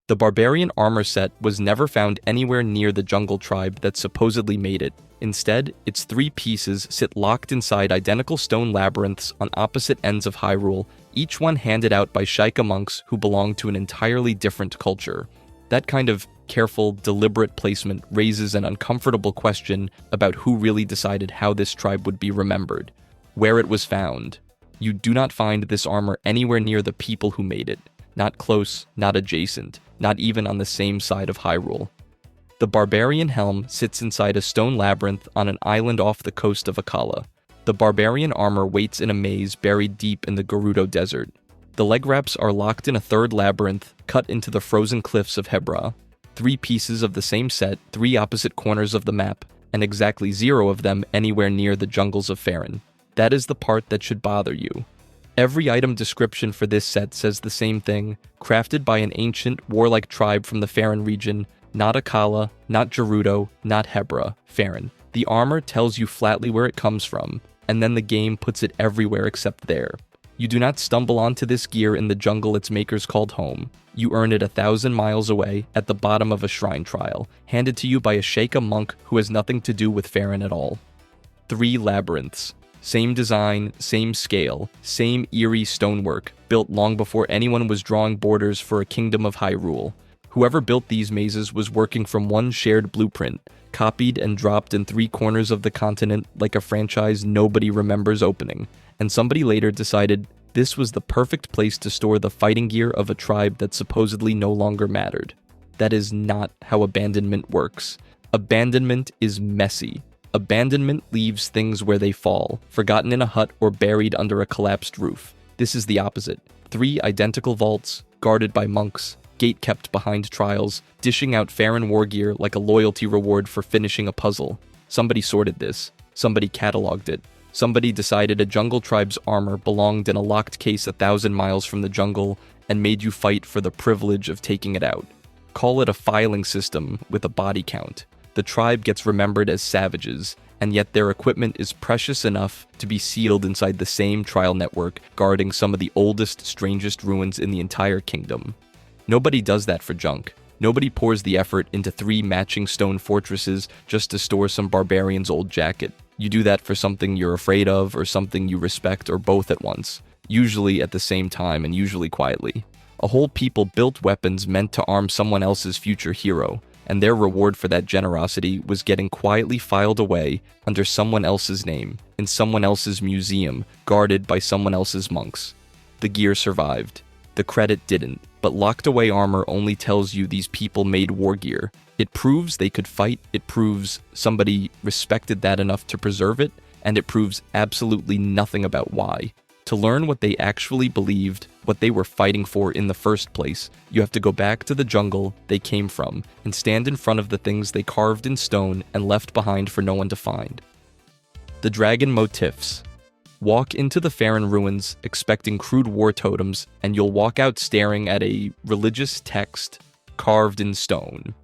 The barbarian armor set was never found anywhere near the jungle tribe that supposedly made it. Instead, its 3 pieces sit locked inside identical stone labyrinths on opposite ends of Hyrule, each one handed out by Sheikah monks who belong to an entirely different culture. That kind of careful, deliberate placement raises an uncomfortable question about who really decided how this tribe would be remembered, where it was found. You do not find this armor anywhere near the people who made it. Not close, not adjacent, not even on the same side of Hyrule. The barbarian helm sits inside a stone labyrinth on an island off the coast of Akkala. The barbarian armor waits in a maze buried deep in the Gerudo Desert. The leg wraps are locked in a third labyrinth cut into the frozen cliffs of Hebra. 3 pieces of the same set, 3 opposite corners of the map, and exactly 0 of them anywhere near the jungles of Faron. That is the part that should bother you. Every item description for this set says the same thing, crafted by an ancient, warlike tribe from the Faron region, not Akkala, not Gerudo, not Hebra, Faron. The armor tells you flatly where it comes from, and then the game puts it everywhere except there. You do not stumble onto this gear in the jungle its makers called home. You earn it 1,000 miles away, at the bottom of a shrine trial, handed to you by a Sheikah monk who has nothing to do with Faron at all. 3 labyrinths. Same design, same scale, same eerie stonework, built long before anyone was drawing borders for a kingdom of Hyrule. Whoever built these mazes was working from one shared blueprint, copied and dropped in 3 corners of the continent like a franchise nobody remembers opening, and somebody later decided this was the perfect place to store the fighting gear of a tribe that supposedly no longer mattered. That is not how abandonment works. Abandonment is messy. Abandonment leaves things where they fall, forgotten in a hut or buried under a collapsed roof. This is the opposite. 3 identical vaults, guarded by monks, gate kept behind trials, dishing out Faron war gear like a loyalty reward for finishing a puzzle. Somebody sorted this. Somebody cataloged it. Somebody decided a jungle tribe's armor belonged in a locked case 1,000 miles from the jungle and made you fight for the privilege of taking it out. Call it a filing system with a body count. The tribe gets remembered as savages, and yet their equipment is precious enough to be sealed inside the same trial network guarding some of the oldest, strangest ruins in the entire kingdom. Nobody does that for junk. Nobody pours the effort into 3 matching stone fortresses just to store some barbarian's old jacket. You do that for something you're afraid of or something you respect or both at once, usually at the same time and usually quietly. A whole people built weapons meant to arm someone else's future hero, and their reward for that generosity was getting quietly filed away under someone else's name, in someone else's museum, guarded by someone else's monks. The gear survived. The credit didn't, but locked away armor only tells you these people made war gear. It proves they could fight, it proves somebody respected that enough to preserve it, and it proves absolutely nothing about why. To learn what they actually believed, what they were fighting for in the first place, you have to go back to the jungle they came from and stand in front of the things they carved in stone and left behind for no one to find. The dragon motifs. Walk into the Faron ruins expecting crude war totems, and you'll walk out staring at a religious text carved in stone.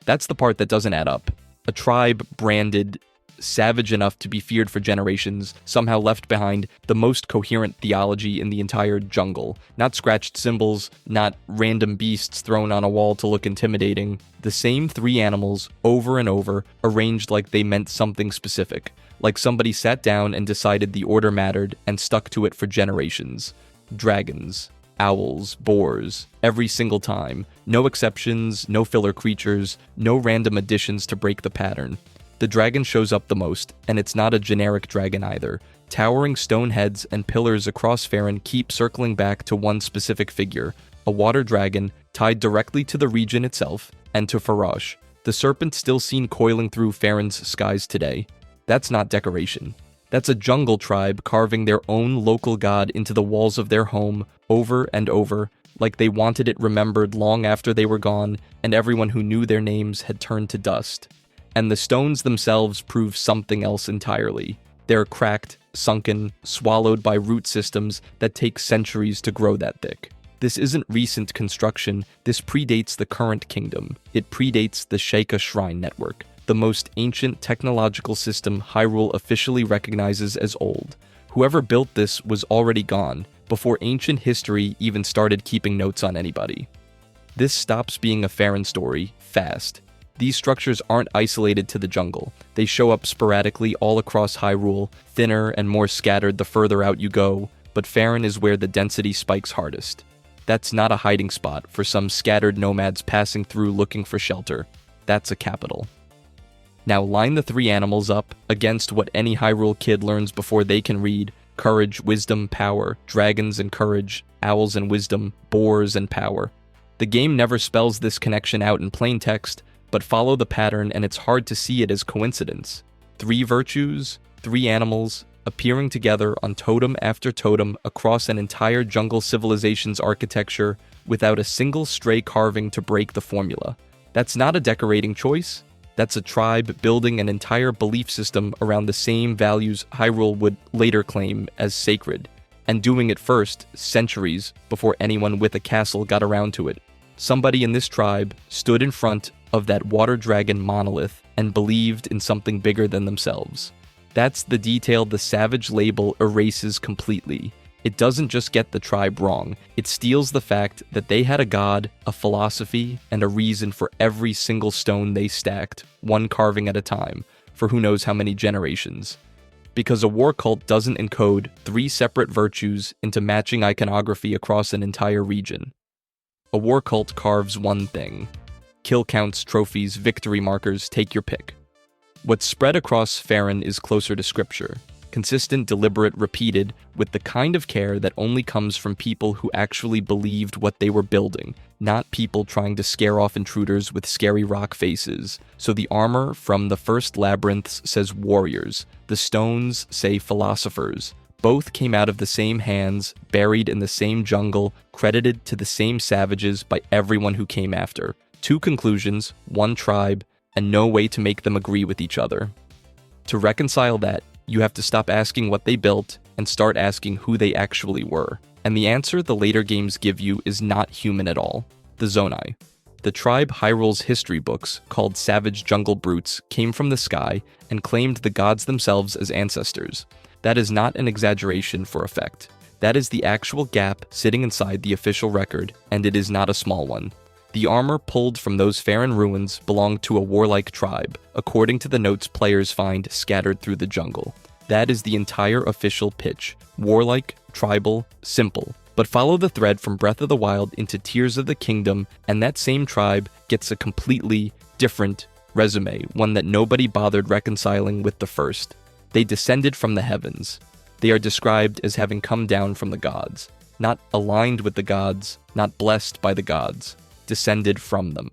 That's the part that doesn't add up. A tribe branded savage enough to be feared for generations, somehow left behind the most coherent theology in the entire jungle. Not scratched symbols, not random beasts thrown on a wall to look intimidating. The same 3 animals, over and over, arranged like they meant something specific. Like somebody sat down and decided the order mattered and stuck to it for generations. Dragons, owls, boars, every single time. No exceptions, no filler creatures, no random additions to break the pattern. The dragon shows up the most, and it's not a generic dragon either. Towering stone heads and pillars across Faron keep circling back to one specific figure, a water dragon tied directly to the region itself and to Farosh, the serpent still seen coiling through Faron's skies today. That's not decoration. That's a jungle tribe carving their own local god into the walls of their home over and over, like they wanted it remembered long after they were gone and everyone who knew their names had turned to dust. And the stones themselves prove something else entirely. They're cracked, sunken, swallowed by root systems that take centuries to grow that thick. This isn't recent construction, this predates the current kingdom. It predates the Sheikah Shrine Network, the most ancient technological system Hyrule officially recognizes as old. Whoever built this was already gone, before ancient history even started keeping notes on anybody. This stops being a Faron story fast. These structures aren't isolated to the jungle. They show up sporadically all across Hyrule, thinner and more scattered the further out you go, but Faron is where the density spikes hardest. That's not a hiding spot for some scattered nomads passing through looking for shelter. That's a capital. Now line the three animals up against what any Hyrule kid learns before they can read: courage, wisdom, power, dragons and courage, owls and wisdom, boars and power. The game never spells this connection out in plain text, but follow the pattern and it's hard to see it as coincidence. Three virtues, three animals, appearing together on totem after totem across an entire jungle civilization's architecture without a single stray carving to break the formula. That's not a decorating choice. That's a tribe building an entire belief system around the same values Hyrule would later claim as sacred, and doing it first, centuries before anyone with a castle got around to it. Somebody in this tribe stood in front of that water dragon monolith and believed in something bigger than themselves. That's the detail the Savage label erases completely. It doesn't just get the tribe wrong, it steals the fact that they had a god, a philosophy, and a reason for every single stone they stacked, one carving at a time, for who knows how many generations. Because a war cult doesn't encode three separate virtues into matching iconography across an entire region. A war cult carves one thing. Kill counts, trophies, victory markers, take your pick. What's spread across Faron is closer to scripture. Consistent, deliberate, repeated, with the kind of care that only comes from people who actually believed what they were building, not people trying to scare off intruders with scary rock faces. So the armor from the first labyrinths says warriors, the stones say philosophers. Both came out of the same hands, buried in the same jungle, credited to the same savages by everyone who came after. Two conclusions, one tribe, and no way to make them agree with each other. To reconcile that, you have to stop asking what they built and start asking who they actually were. And the answer the later games give you is not human at all. The Zonai. The tribe Hyrule's history books, called Savage Jungle Brutes, came from the sky and claimed the gods themselves as ancestors. That is not an exaggeration for effect. That is the actual gap sitting inside the official record, and it is not a small one. The armor pulled from those Faron ruins belonged to a warlike tribe, according to the notes players find scattered through the jungle. That is the entire official pitch. Warlike, tribal, simple. But follow the thread from Breath of the Wild into Tears of the Kingdom, and that same tribe gets a completely different resume, one that nobody bothered reconciling with the first. They descended from the heavens. They are described as having come down from the gods. Not aligned with the gods, not blessed by the gods. Descended from them.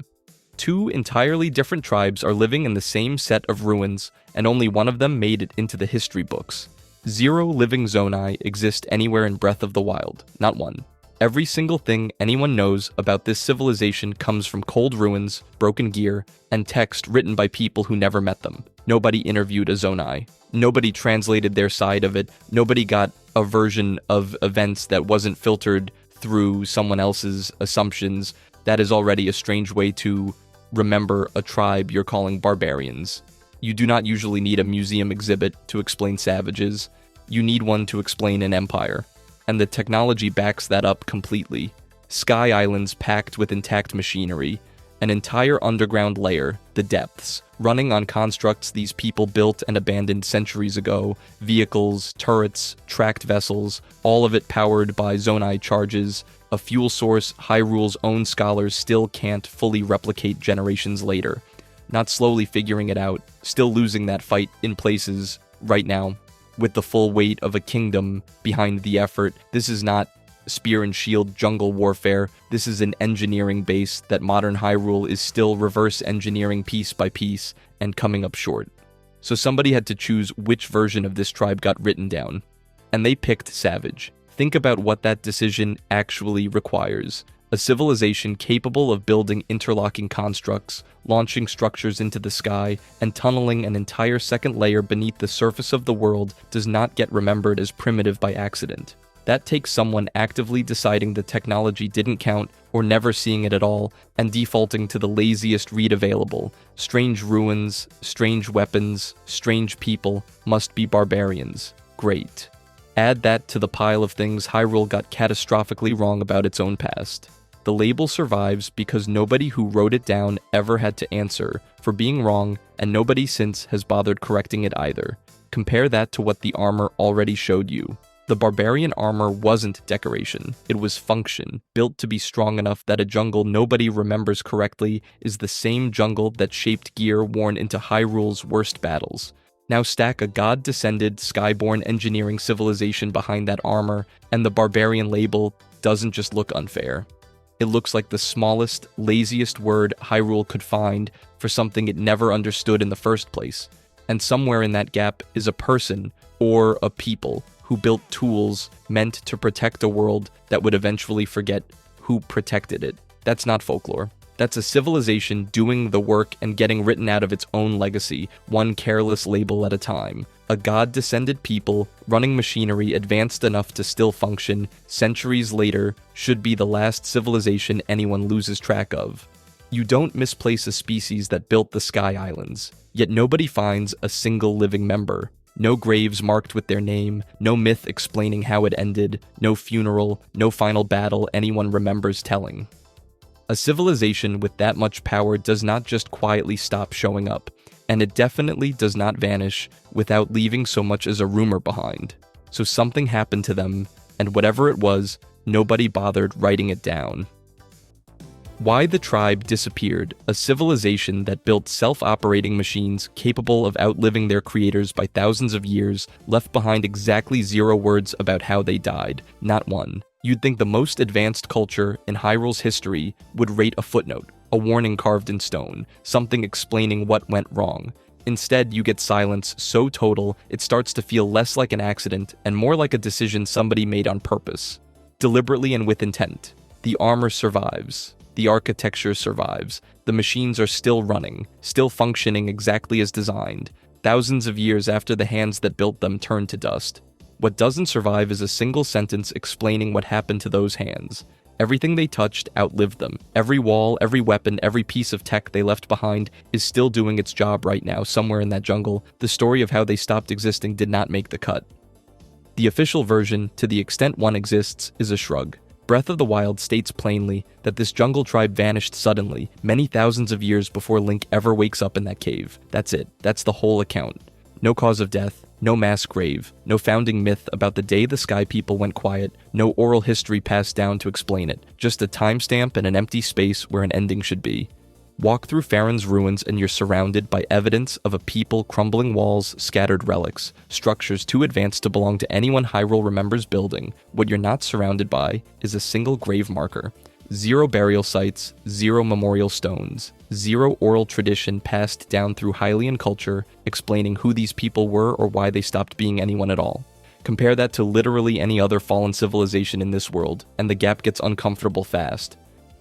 Two entirely different tribes are living in the same set of ruins, and only one of them made it into the history books. 0 living Zonai exist anywhere in Breath of the Wild, not one. Every single thing anyone knows about this civilization comes from cold ruins, broken gear, and text written by people who never met them. Nobody interviewed a Zonai. Nobody translated their side of it. Nobody got a version of events that wasn't filtered through someone else's assumptions. That is already a strange way to remember a tribe you're calling barbarians. You do not usually need a museum exhibit to explain savages. You need one to explain an empire. And the technology backs that up completely. Sky islands packed with intact machinery. An entire underground layer, the depths, running on constructs these people built and abandoned centuries ago. Vehicles, turrets, tracked vessels, all of it powered by Zonai charges. A fuel source Hyrule's own scholars still can't fully replicate generations later. Not slowly figuring it out, still losing that fight in places right now, with the full weight of a kingdom behind the effort. This is not spear and shield jungle warfare. This is an engineering base that modern Hyrule is still reverse engineering piece by piece and coming up short. So somebody had to choose which version of this tribe got written down, and they picked Savage. Think about what that decision actually requires. A civilization capable of building interlocking constructs, launching structures into the sky, and tunneling an entire second layer beneath the surface of the world does not get remembered as primitive by accident. That takes someone actively deciding the technology didn't count or never seeing it at all and defaulting to the laziest read available. Strange ruins, strange weapons, strange people must be barbarians. Great. Add that to the pile of things Hyrule got catastrophically wrong about its own past. The label survives because nobody who wrote it down ever had to answer for being wrong, and nobody since has bothered correcting it either. Compare that to what the armor already showed you. The barbarian armor wasn't decoration, it was function, built to be strong enough that a jungle nobody remembers correctly is the same jungle that shaped gear worn into Hyrule's worst battles. Now stack a god-descended, skyborn engineering civilization behind that armor, and the barbarian label doesn't just look unfair. It looks like the smallest, laziest word Hyrule could find for something it never understood in the first place. And somewhere in that gap is a person, or a people, who built tools meant to protect a world that would eventually forget who protected it. That's not folklore. That's a civilization doing the work and getting written out of its own legacy, one careless label at a time. A god-descended people, running machinery advanced enough to still function, centuries later, should be the last civilization anyone loses track of. You don't misplace a species that built the Sky Islands, yet nobody finds a single living member. No graves marked with their name, no myth explaining how it ended, no funeral, no final battle anyone remembers telling. A civilization with that much power does not just quietly stop showing up, and it definitely does not vanish without leaving so much as a rumor behind. So something happened to them, and whatever it was, nobody bothered writing it down. Why the tribe disappeared, a civilization that built self-operating machines capable of outliving their creators by thousands of years, left behind exactly 0 words about how they died, not one. You'd think the most advanced culture in Hyrule's history would rate a footnote, a warning carved in stone, something explaining what went wrong. Instead, you get silence so total, it starts to feel less like an accident and more like a decision somebody made on purpose. Deliberately and with intent. The armor survives. The architecture survives. The machines are still running, still functioning exactly as designed, thousands of years after the hands that built them turned to dust. What doesn't survive is a single sentence explaining what happened to those hands. Everything they touched outlived them. Every wall, every weapon, every piece of tech they left behind is still doing its job right now somewhere in that jungle. The story of how they stopped existing did not make the cut. The official version, to the extent one exists, is a shrug. Breath of the Wild states plainly that this jungle tribe vanished suddenly, many thousands of years before Link ever wakes up in that cave. That's it. That's the whole account. No cause of death, no mass grave, no founding myth about the day the Sky People went quiet, no oral history passed down to explain it, just a timestamp and an empty space where an ending should be. Walk through Faron's ruins and you're surrounded by evidence of a people, crumbling walls, scattered relics, structures too advanced to belong to anyone Hyrule remembers building. What you're not surrounded by is a single grave marker. 0 burial sites, 0 memorial stones, 0 oral tradition passed down through Hylian culture explaining who these people were or why they stopped being anyone at all. Compare that to literally any other fallen civilization in this world, and the gap gets uncomfortable fast.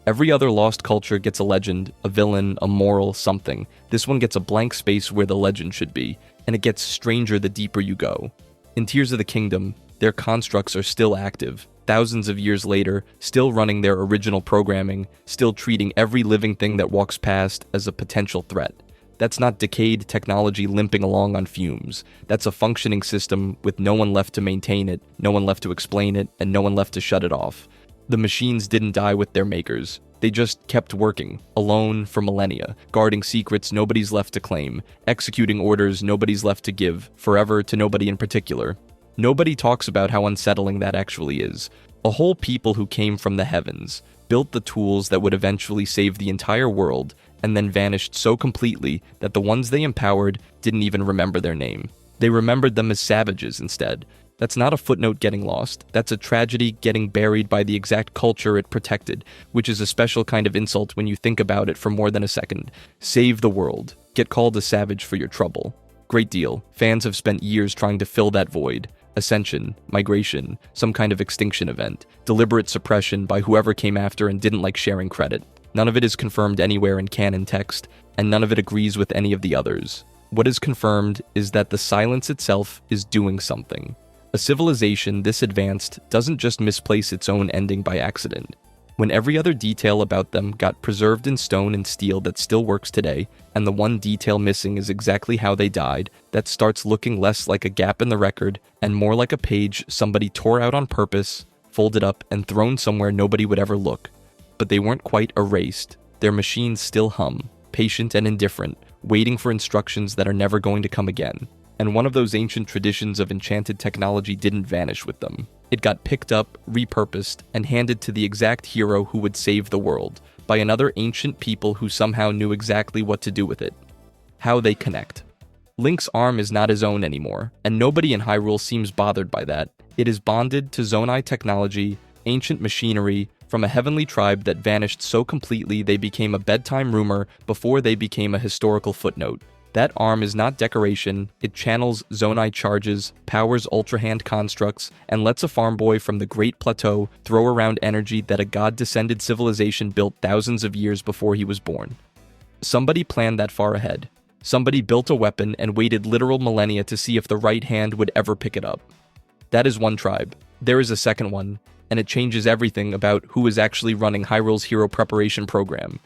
Every other lost culture gets a legend, a villain, a moral, something. This one gets a blank space where the legend should be, and it gets stranger the deeper you go. In Tears of the Kingdom, their constructs are still active, thousands of years later, still running their original programming, still treating every living thing that walks past as a potential threat. That's not decayed technology limping along on fumes. That's a functioning system with no one left to maintain it, no one left to explain it, and no one left to shut it off. The machines didn't die with their makers. They just kept working, alone for millennia, guarding secrets nobody's left to claim, executing orders nobody's left to give, forever to nobody in particular. Nobody talks about how unsettling that actually is. A whole people who came from the heavens, built the tools that would eventually save the entire world, and then vanished so completely that the ones they empowered didn't even remember their name. They remembered them as savages instead. That's not a footnote getting lost. That's a tragedy getting buried by the exact culture it protected, which is a special kind of insult when you think about it for more than a second. Save the world. Get called a savage for your trouble. Great deal. Fans have spent years trying to fill that void. Ascension, migration, some kind of extinction event, deliberate suppression by whoever came after and didn't like sharing credit. None of it is confirmed anywhere in canon text, and none of it agrees with any of the others. What is confirmed is that the silence itself is doing something. A civilization this advanced doesn't just misplace its own ending by accident. When every other detail about them got preserved in stone and steel that still works today, and the one detail missing is exactly how they died, that starts looking less like a gap in the record and more like a page somebody tore out on purpose, folded up, and thrown somewhere nobody would ever look. But they weren't quite erased. Their machines still hum, patient and indifferent, waiting for instructions that are never going to come again. And one of those ancient traditions of enchanted technology didn't vanish with them. It got picked up, repurposed, and handed to the exact hero who would save the world, by another ancient people who somehow knew exactly what to do with it. How they connect. Link's arm is not his own anymore, and nobody in Hyrule seems bothered by that. It is bonded to Zonai technology, ancient machinery, from a heavenly tribe that vanished so completely they became a bedtime rumor before they became a historical footnote. That arm is not decoration, it channels Zonai charges, powers Ultra Hand constructs, and lets a farm boy from the Great Plateau throw around energy that a god-descended civilization built thousands of years before he was born. Somebody planned that far ahead. Somebody built a weapon and waited literal millennia to see if the right hand would ever pick it up. That is one tribe. There is a second one, and it changes everything about who is actually running Hyrule's hero preparation program.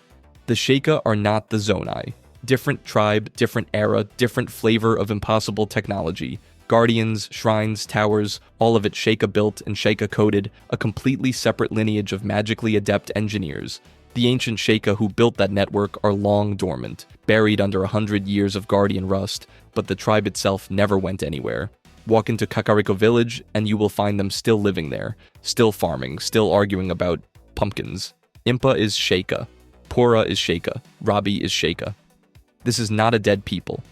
The Sheikah are not the Zonai. Different tribe, different era, different flavor of impossible technology. Guardians, shrines, towers, all of it Sheikah built and Sheikah coded, a completely separate lineage of magically adept engineers. The ancient Sheikah who built that network are long dormant, buried under 100 years of Guardian rust, but the tribe itself never went anywhere. Walk into Kakariko village, and you will find them still living there, still farming, still arguing about pumpkins. Impa is Sheikah. Pura is Sheikah. Rabi is Sheikah. This is not a dead people.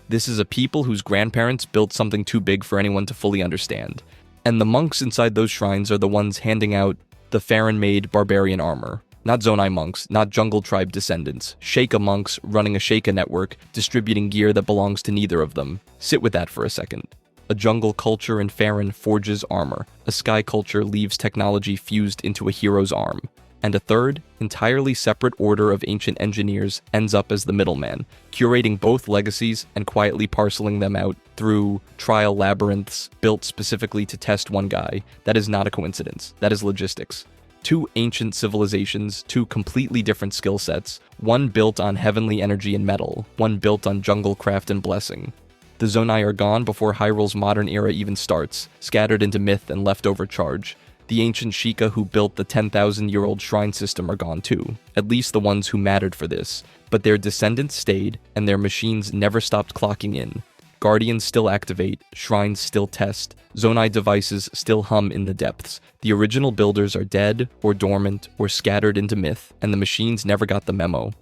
This is a people whose grandparents built something too big for anyone to fully understand. And the monks inside those shrines are the ones handing out the Faron-made barbarian armor. Not Zonai monks, not jungle tribe descendants. Sheikah monks running a Sheikah network, distributing gear that belongs to neither of them. Sit with that for a second. A jungle culture in Faron forges armor. A sky culture leaves technology fused into a hero's arm. And a third, entirely separate order of ancient engineers ends up as the middleman, curating both legacies and quietly parceling them out through trial labyrinths built specifically to test one guy. That is not a coincidence. That is logistics. Two ancient civilizations, two completely different skill sets, one built on heavenly energy and metal, one built on jungle craft and blessing. The Zonai are gone before Hyrule's modern era even starts, scattered into myth and leftover charge. The ancient Sheikah who built the 10,000-year-old shrine system are gone too, at least the ones who mattered for this, but their descendants stayed, and their machines never stopped clocking in. Guardians still activate, shrines still test, Zonai devices still hum in the depths. The original builders are dead, or dormant, or scattered into myth, and the machines never got the memo.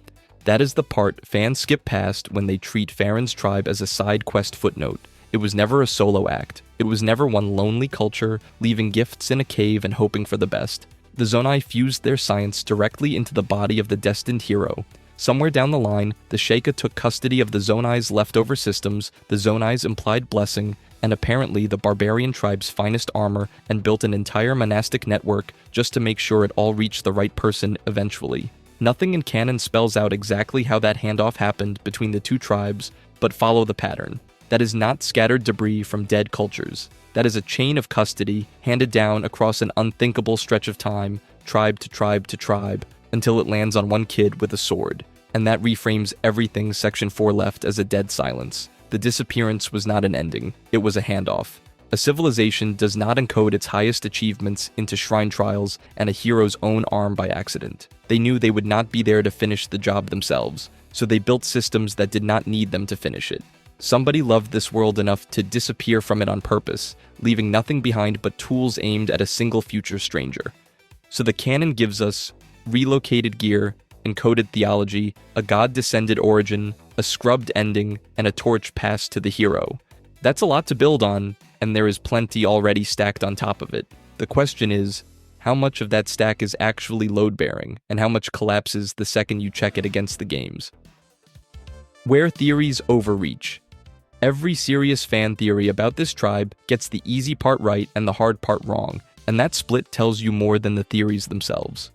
That is the part fans skip past when they treat Faron's tribe as a side quest footnote. It was never a solo act. It was never one lonely culture, leaving gifts in a cave and hoping for the best. The Zonai fused their science directly into the body of the destined hero. Somewhere down the line, the Sheikah took custody of the Zonai's leftover systems, the Zonai's implied blessing, and apparently the barbarian tribe's finest armor, and built an entire monastic network just to make sure it all reached the right person eventually. Nothing in canon spells out exactly how that handoff happened between the two tribes, but follow the pattern. That is not scattered debris from dead cultures. That is a chain of custody handed down across an unthinkable stretch of time, tribe to tribe to tribe, until it lands on one kid with a sword. And that reframes everything Section 4 left as a dead silence. The disappearance was not an ending, it was a handoff. A civilization does not encode its highest achievements into shrine trials and a hero's own arm by accident. They knew they would not be there to finish the job themselves, so they built systems that did not need them to finish it. Somebody loved this world enough to disappear from it on purpose, leaving nothing behind but tools aimed at a single future stranger. So the canon gives us relocated gear, encoded theology, a god-descended origin, a scrubbed ending, and a torch passed to the hero. That's a lot to build on, and there is plenty already stacked on top of it. The question is, how much of that stack is actually load-bearing, and how much collapses the second you check it against the games? Where theories overreach. Every serious fan theory about this tribe gets the easy part right and the hard part wrong, and that split tells you more than the theories themselves.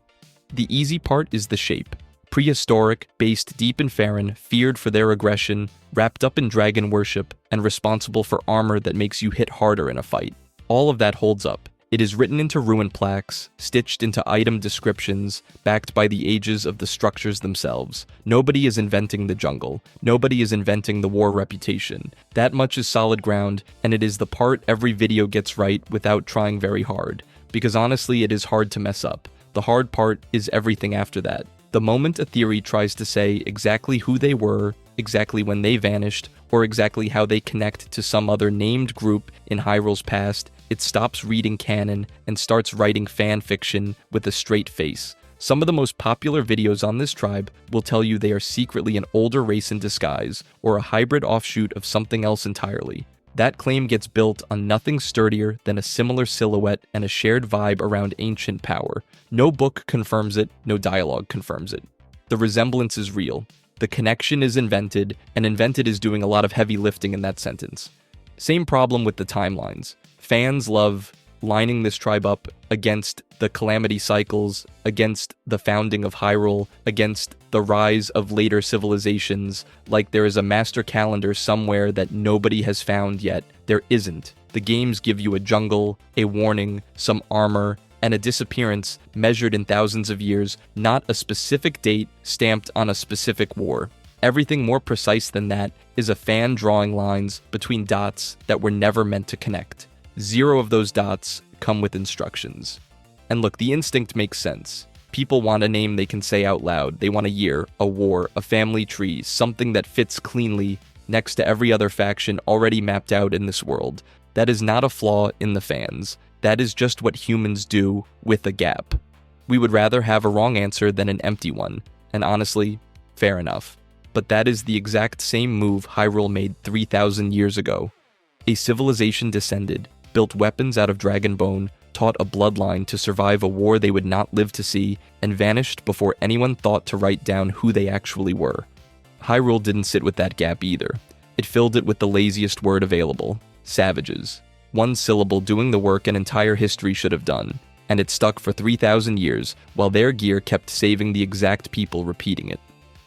The easy part is the shape. Prehistoric, based deep in Faron, feared for their aggression, wrapped up in dragon worship, and responsible for armor that makes you hit harder in a fight. All of that holds up. It is written into ruin plaques, stitched into item descriptions, backed by the ages of the structures themselves. Nobody is inventing the jungle. Nobody is inventing the war reputation. That much is solid ground, and it is the part every video gets right without trying very hard. Because honestly, it is hard to mess up. The hard part is everything after that. The moment a theory tries to say exactly who they were, exactly when they vanished, or exactly how they connect to some other named group in Hyrule's past, it stops reading canon and starts writing fan fiction with a straight face. Some of the most popular videos on this tribe will tell you they are secretly an older race in disguise, or a hybrid offshoot of something else entirely. That claim gets built on nothing sturdier than a similar silhouette and a shared vibe around ancient power. No book confirms it, no dialogue confirms it. The resemblance is real. The connection is invented, and invented is doing a lot of heavy lifting in that sentence. Same problem with the timelines. Fans love lining this tribe up against the calamity cycles, against the founding of Hyrule, against the rise of later civilizations, like there is a master calendar somewhere that nobody has found yet. There isn't. The games give you a jungle, a warning, some armor, and a disappearance measured in thousands of years, not a specific date stamped on a specific war. Everything more precise than that is a fan drawing lines between dots that were never meant to connect. 0 of those dots come with instructions. And look, the instinct makes sense. People want a name they can say out loud. They want a year, a war, a family tree, something that fits cleanly next to every other faction already mapped out in this world. That is not a flaw in the fans. That is just what humans do with a gap. We would rather have a wrong answer than an empty one, and honestly, fair enough. But that is the exact same move Hyrule made 3,000 years ago. A civilization descended, built weapons out of dragon bone, taught a bloodline to survive a war they would not live to see, and vanished before anyone thought to write down who they actually were. Hyrule didn't sit with that gap either. It filled it with the laziest word available: savages. One syllable doing the work an entire history should have done, and it stuck for 3,000 years, while their gear kept saving the exact people repeating it.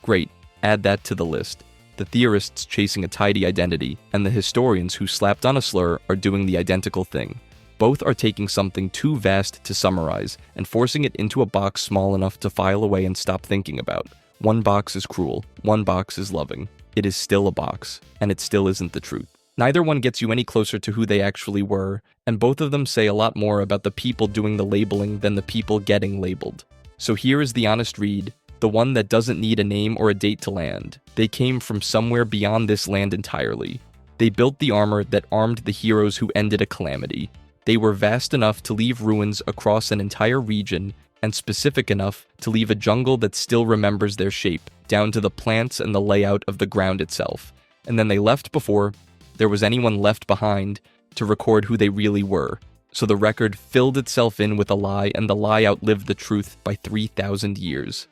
Great, add that to the list. The theorists chasing a tidy identity, and the historians who slapped on a slur are doing the identical thing. Both are taking something too vast to summarize, and forcing it into a box small enough to file away and stop thinking about. One box is cruel, one box is loving. It is still a box, and it still isn't the truth. Neither one gets you any closer to who they actually were, and both of them say a lot more about the people doing the labeling than the people getting labeled. So here is the honest read, the one that doesn't need a name or a date to land. They came from somewhere beyond this land entirely. They built the armor that armed the heroes who ended a calamity. They were vast enough to leave ruins across an entire region, and specific enough to leave a jungle that still remembers their shape, down to the plants and the layout of the ground itself. And then they left before there was anyone left behind to record who they really were. So the record filled itself in with a lie, and the lie outlived the truth by 3,000 years.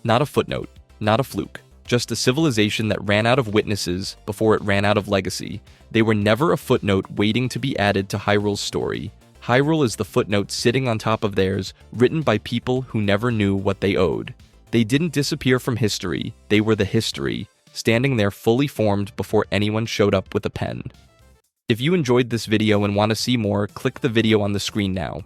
Not a footnote, not a fluke, just a civilization that ran out of witnesses before it ran out of legacy. They were never a footnote waiting to be added to Hyrule's story. Hyrule is the footnote sitting on top of theirs, written by people who never knew what they owed. They didn't disappear from history, they were the history, standing there fully formed before anyone showed up with a pen. If you enjoyed this video and want to see more, click the video on the screen now.